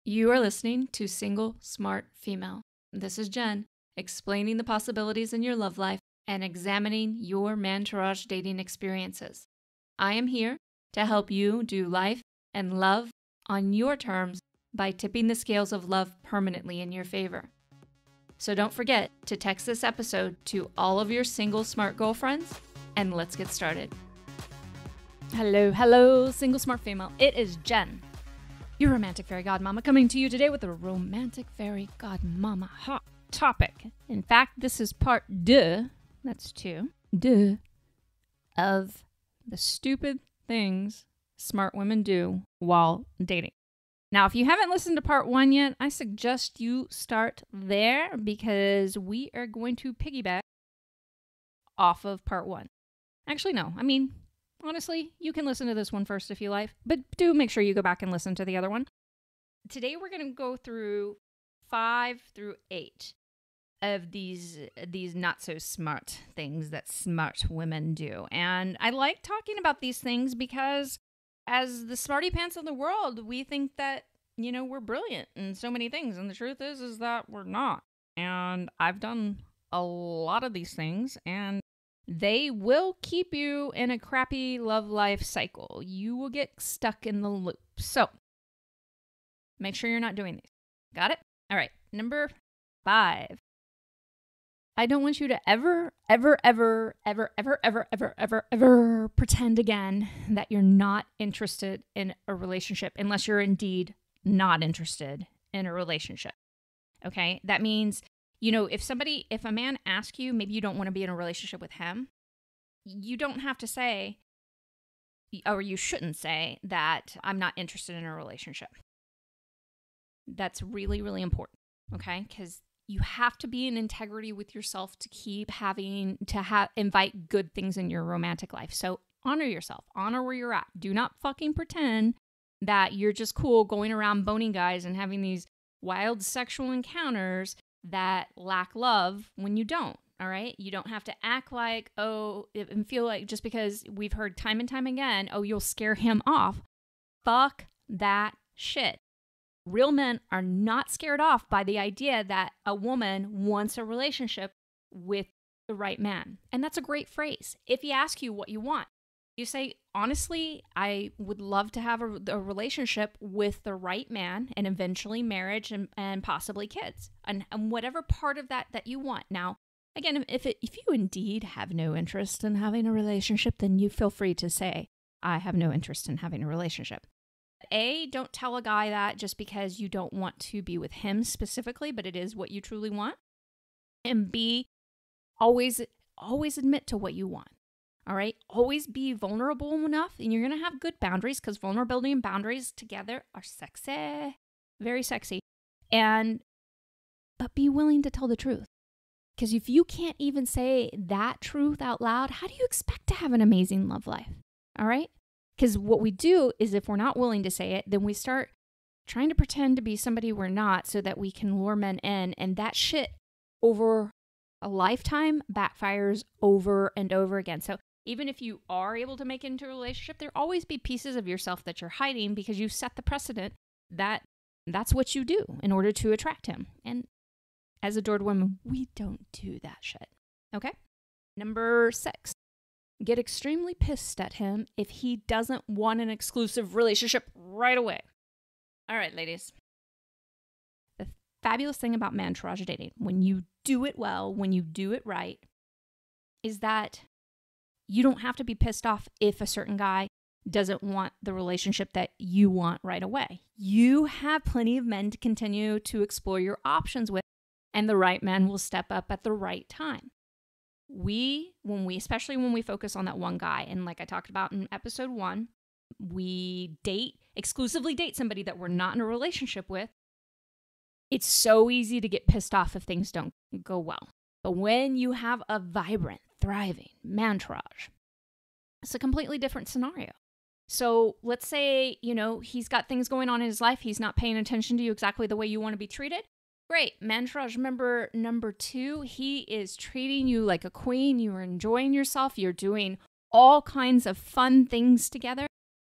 You are listening to Single Smart Female. This is Jen, explaining the possibilities in your love life and examining your mantourage dating experiences. I am here to help you do life and love on your terms by tipping the scales of love permanently in your favor. So don't forget to text this episode to all of your single smart girlfriends, and let's get started. Hello, Single Smart Female. It is Jen, your romantic fairy godmama, coming to you today with a romantic fairy godmama hot topic. In fact, this is part deux, that's two, of the stupid things smart women do while dating. Now, if you haven't listened to part one yet, I suggest you start there because we are going to piggyback off of part one. Actually, no. Honestly, you can listen to this one first if you like, but do make sure you go back and listen to the other one. Today, we're going to go through 5 through 8 of these not so smart things that smart women do. And I like talking about these things because as the smarty pants of the world, we think that, we're brilliant in so many things. And the truth is that we're not. And I've done a lot of these things, and they will keep you in a crappy love life cycle. You will get stuck in the loop. So make sure you're not doing these. Got it? All right. Number 5. I don't want you to ever pretend again that you're not interested in a relationship unless you're indeed not interested in a relationship. Okay? That means, if a man asks you, maybe you don't want to be in a relationship with him, you don't have to say, or you shouldn't say that I'm not interested in a relationship. That's really, really important. Okay? Because you have to be in integrity with yourself to keep invite good things in your romantic life. So honor yourself. Honor where you're at. Do not fucking pretend that you're just cool going around boning guys and having these wild sexual encounters that lack love when you don't. All right? You don't have to act like, and feel like just because we've heard time and time again, you'll scare him off. Fuck that shit. Real men are not scared off by the idea that a woman wants a relationship with the right man. And that's a great phrase. If he asks you what you want, you say, honestly, I would love to have a relationship with the right man and eventually marriage and possibly kids and whatever part of that you want. Now, again, if you indeed have no interest in having a relationship, then you feel free to say, I have no interest in having a relationship. A, don't tell a guy that just because you don't want to be with him specifically, but it is what you truly want. And B, always admit to what you want. All right? Always be vulnerable enough, and you're going to have good boundaries because vulnerability and boundaries together are sexy, very sexy. But be willing to tell the truth. Because if you can't even say that truth out loud, how do you expect to have an amazing love life? All right? Because what we do is if we're not willing to say it, then we start trying to pretend to be somebody we're not so that we can lure men in. And that shit over a lifetime backfires over and over again. So even if you are able to make it into a relationship, there'll always be pieces of yourself that you're hiding because you set the precedent that that's what you do in order to attract him. And as adored women, we don't do that shit. Okay? Number 6. Get extremely pissed at him if he doesn't want an exclusive relationship right away. All right, ladies. The fabulous thing about mantourage dating, when you do it well, when you do it right, is that you don't have to be pissed off if a certain guy doesn't want the relationship that you want right away. You have plenty of men to continue to explore your options with, and the right man will step up at the right time. Especially when we focus on that one guy, and like I talked about in episode 1, we exclusively date somebody that we're not in a relationship with. It's so easy to get pissed off if things don't go well. But when you have a vibrant, thriving mantourage, it's a completely different scenario. So let's say, he's got things going on in his life. He's not paying attention to you exactly the way you want to be treated. Great. Mantourage member number 2, he is treating you like a queen. You are enjoying yourself. You're doing all kinds of fun things together.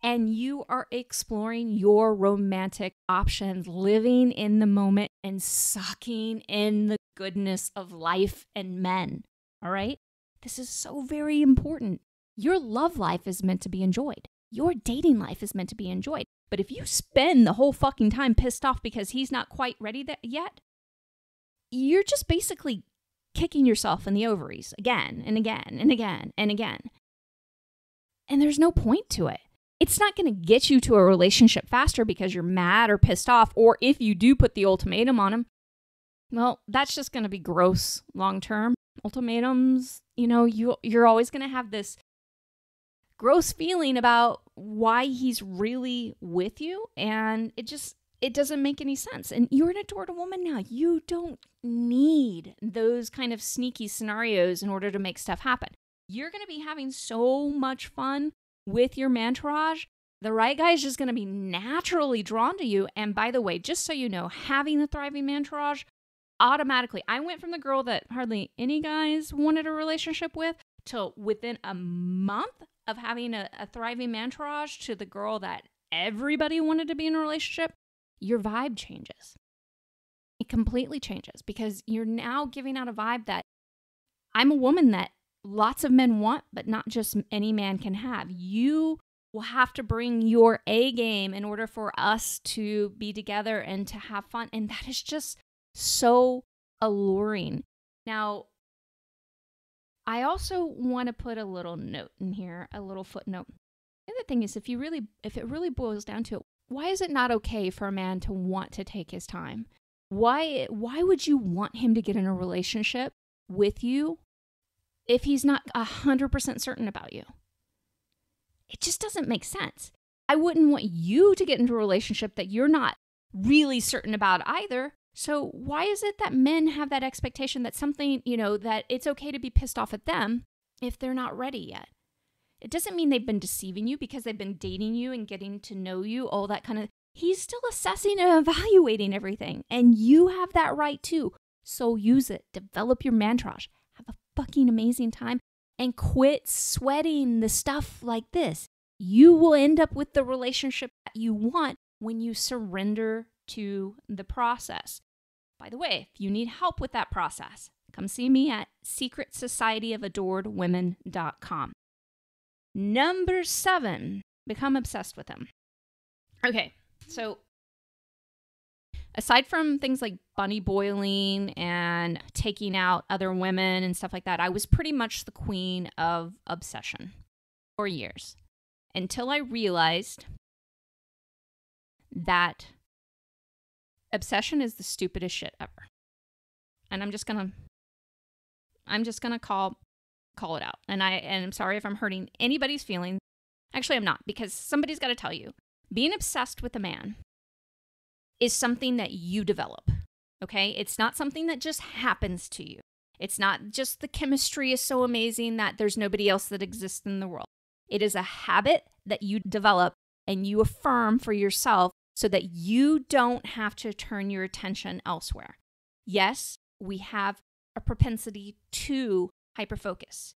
and you are exploring your romantic options, living in the moment and sucking in the goodness of life and men. All right? This is so very important. Your love life is meant to be enjoyed. Your dating life is meant to be enjoyed. But if you spend the whole fucking time pissed off because he's not quite ready yet, you're just basically kicking yourself in the ovaries again and again and again and again. And there's no point to it. It's not going to get you to a relationship faster because you're mad or pissed off, or if you do put the ultimatum on him, well, that's just going to be gross long term. Ultimatums, you're always going to have this gross feeling about why he's really with you, and it doesn't make any sense. And you're an adored woman now. You don't need those kind of sneaky scenarios in order to make stuff happen. You're going to be having so much fun with your mantourage. The right guy is just going to be naturally drawn to you. And by the way, just so you know, having a thriving mantourage, automatically, I went from the girl that hardly any guys wanted a relationship with to within a month of having a thriving mantourage to the girl that everybody wanted to be in a relationship. Your vibe changes. It completely changes because you're now giving out a vibe that I'm a woman that lots of men want, but not just any man can have. You will have to bring your A game in order for us to be together and to have fun. And that is just so alluring. Now, I also want to put a little note in here, a little footnote. The other thing is, if it really boils down to it, why is it not okay for a man to want to take his time? Why would you want him to get in a relationship with you if he's not 100% certain about you? It just doesn't make sense. I wouldn't want you to get into a relationship that you're not really certain about either. So why is it that men have that expectation that something, that it's okay to be pissed off at them if they're not ready yet? It doesn't mean they've been deceiving you because they've been dating you and getting to know you, all that kind of. He's still assessing and evaluating everything. And you have that right too. So use it. Develop your mantourage. Have a fucking amazing time. And quit sweating the stuff like this. You will end up with the relationship that you want when you surrender to the process. By the way, if you need help with that process, come see me at secretsocietyofAdoredWomen.com. Number 7, become obsessed with him. Okay, so aside from things like bunny boiling and taking out other women and stuff like that, I was pretty much the queen of obsession for years until I realized that obsession is the stupidest shit ever. And I'm just gonna call it out. And I'm sorry if I'm hurting anybody's feelings. Actually, I'm not, because somebody's got to tell you. Being obsessed with a man is something that you develop, okay? It's not something that just happens to you. It's not just the chemistry is so amazing that there's nobody else that exists in the world. It is a habit that you develop and you affirm for yourself so that you don't have to turn your attention elsewhere. Yes, we have a propensity to hyperfocus.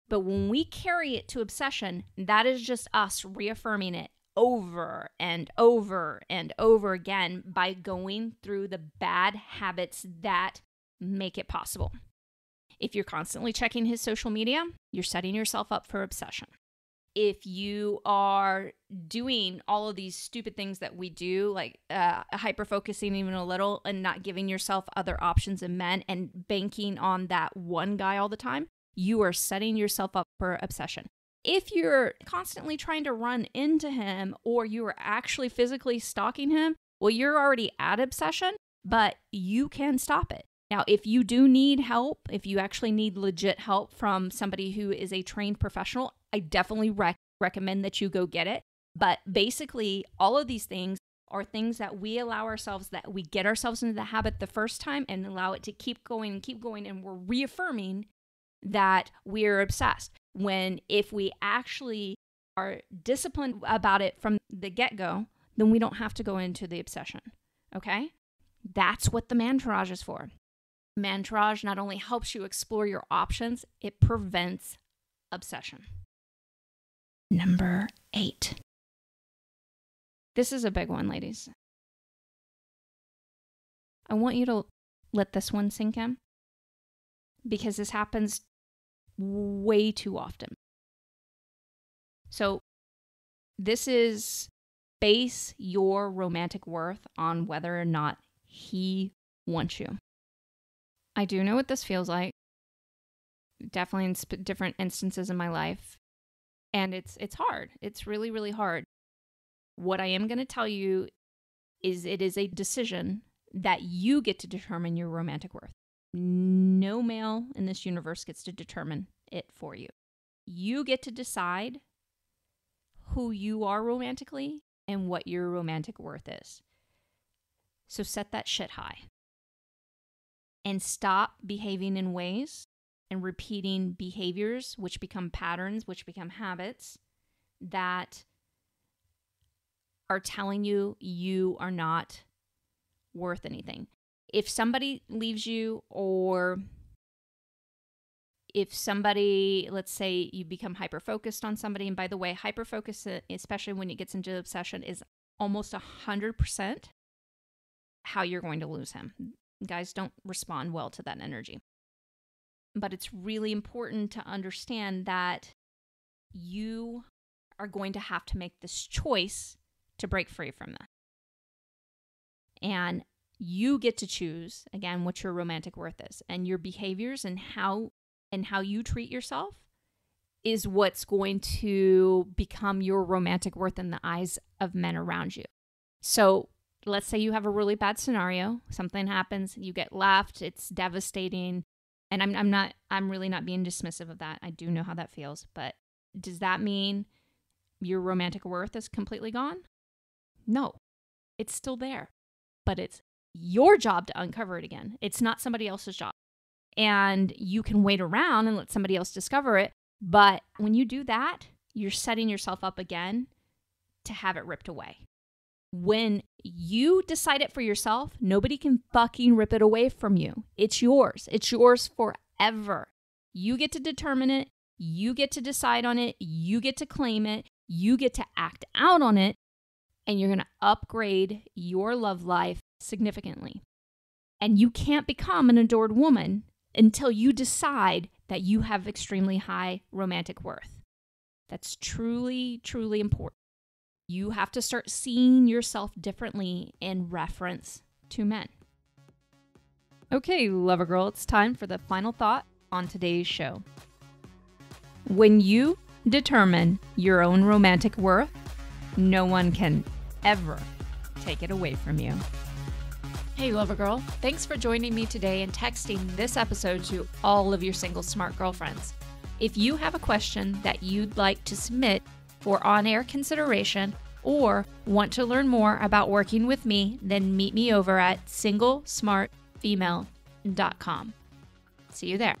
But when we carry it to obsession, that is just us reaffirming it over and over and over again by going through the bad habits that make it possible. If you're constantly checking his social media, you're setting yourself up for obsession. If you are doing all of these stupid things that we do, like hyper-focusing even a little and not giving yourself other options in men and banking on that one guy all the time, you are setting yourself up for obsession. If you're constantly trying to run into him or you are actually physically stalking him, well, you're already at obsession, but you can stop it. Now, if you do need help, if you actually need legit help from somebody who is a trained professional, I definitely recommend that you go get it. But basically, all of these things are things that we allow ourselves, that we get ourselves into the habit the first time and allow it to keep going, and we're reaffirming that we're obsessed. When if we actually are disciplined about it from the get-go, then we don't have to go into the obsession, okay? That's what the mantourage is for. Mantourage not only helps you explore your options, it prevents obsession. Number 8, This is a big one, ladies. I want you to let this one sink in because this happens way too often. So this is base your romantic worth on whether or not he wants you. I do know what this feels like. Definitely in different instances in my life. And it's hard. It's really, really hard. What I am going to tell you is it is a decision that you get to determine your romantic worth. No male in this universe gets to determine it for you. You get to decide who you are romantically and what your romantic worth is. So set that shit high. And stop behaving in ways and repeating behaviors which become patterns, which become habits that are telling you you are not worth anything. If somebody leaves you, or if somebody, let's say you become hyper-focused on somebody, and by the way, hyper-focus, especially when it gets into obsession, is almost 100% how you're going to lose him. Guys don't respond well to that energy. But it's really important to understand that you are going to have to make this choice to break free from that. And you get to choose, again, what your romantic worth is. And your behaviors and how you treat yourself is what's going to become your romantic worth in the eyes of men around you. So let's say you have a really bad scenario. Something happens, you get left, it's devastating. And I'm really not being dismissive of that. I do know how that feels. But does that mean your romantic worth is completely gone? No, it's still there. But it's your job to uncover it again. It's not somebody else's job. And you can wait around and let somebody else discover it. But when you do that, you're setting yourself up again to have it ripped away. When you decide it for yourself, nobody can fucking rip it away from you. It's yours. It's yours forever. You get to determine it. You get to decide on it. You get to claim it. You get to act out on it. And you're going to upgrade your love life significantly. And you can't become an adored woman until you decide that you have extremely high romantic worth. That's truly, truly important. You have to start seeing yourself differently in reference to men. Okay, lover girl, it's time for the final thought on today's show. When you determine your own romantic worth, no one can ever take it away from you. Hey, lover girl. Thanks for joining me today and texting this episode to all of your single smart girlfriends. If you have a question that you'd like to submit for on-air consideration or want to learn more about working with me, then meet me over at singlesmartfemale.com. See you there.